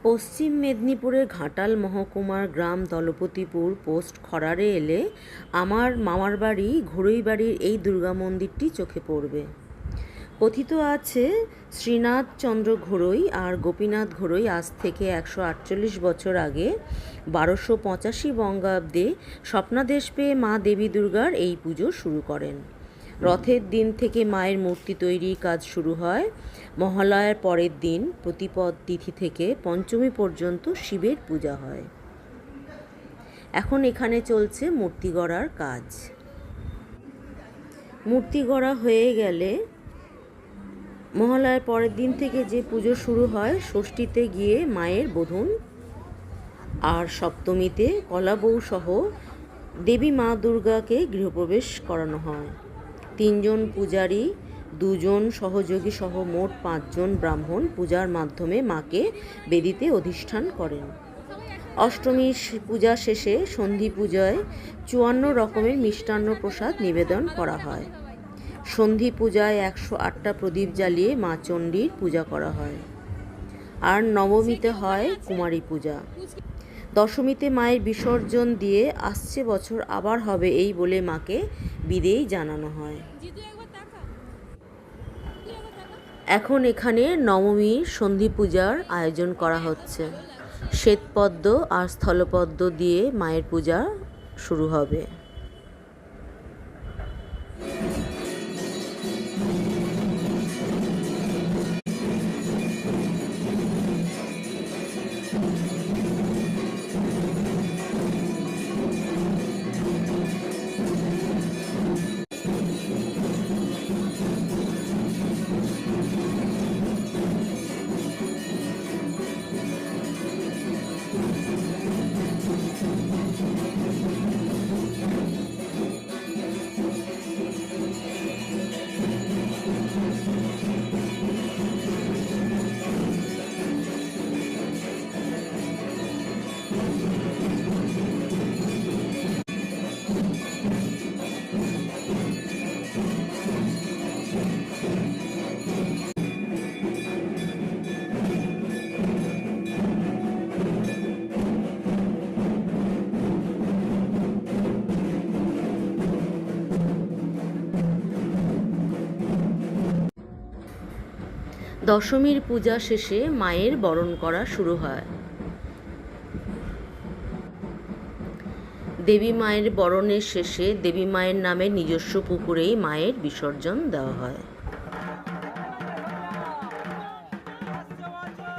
পশ্চিম মেদিনীপুরের ঘাটাল মহকুমার গ্রাম দলপতিপুর পোস্ট খরারে এলে আমার মামার বাড়ি ঘড়ইবাড়ির এই দুর্গা মন্দিরটি চোখে পড়বে। কথিত আছে শ্রীনাথ চন্দ্র ঘড়ই আর গোপীনাথ ঘড়ই আজ থেকে 148 বছর আগে 1285 বঙ্গাব্দে স্বপ্নাদেশ পেয়ে মা দেবী দুর্গার এই পুজো শুরু করেন। রথের দিন থেকে মায়ের মূর্তি তৈরির কাজ শুরু হয়। মহালয়ার পরের দিন প্রতিপদ তিথি থেকে পঞ্চমী পর্যন্ত শিবের পূজা হয়। এখন এখানে চলছে মূর্তি গড়ার কাজ। মূর্তি গড়া হয়ে গেলে মহালয়ার পরের দিন থেকে যে পুজো শুরু হয়, ষষ্ঠীতে গিয়ে মায়ের বোধন আর সপ্তমীতে কলাবউ সহ দেবী মা দুর্গাকে গৃহপ্রবেশ করানো হয়। 3 জন পূজারী, 2 জন সহযোগী সহ মোট 5 জন ব্রাহ্মণ পূজার মাধ্যমে মাকে বেদিতে অধিষ্ঠান করেন। অষ্টমীর পূজা শেষে সন্ধি পূজায় 54 রকমের মিষ্টান্ন প্রসাদ নিবেদন করা হয়। সন্ধি পূজায় 108টা প্রদীপ জ্বালিয়ে মা চণ্ডীর পূজা করা হয়। আর নবমীতে হয় কুমারী পূজা। দশমীতে মায়ের বিসর্জন দিয়ে আসছে বছর আবার হবে এই বলে মাকে বিদেয় জানানো হয়। এখন এখানে নবমীর সন্ধি পূজার আয়োজন করা হচ্ছে। শ্বেতপদ্ম আর স্থলপদ্ম দিয়ে মায়ের পূজা শুরু হবে। দশমীর পূজা শেষে মায়ের বরণ করা শুরু হয়। দেবী মায়ের বরণের শেষে দেবী মায়ের নামে নিজস্ব পুকুরেই মায়ের বিসর্জন দেওয়া হয়।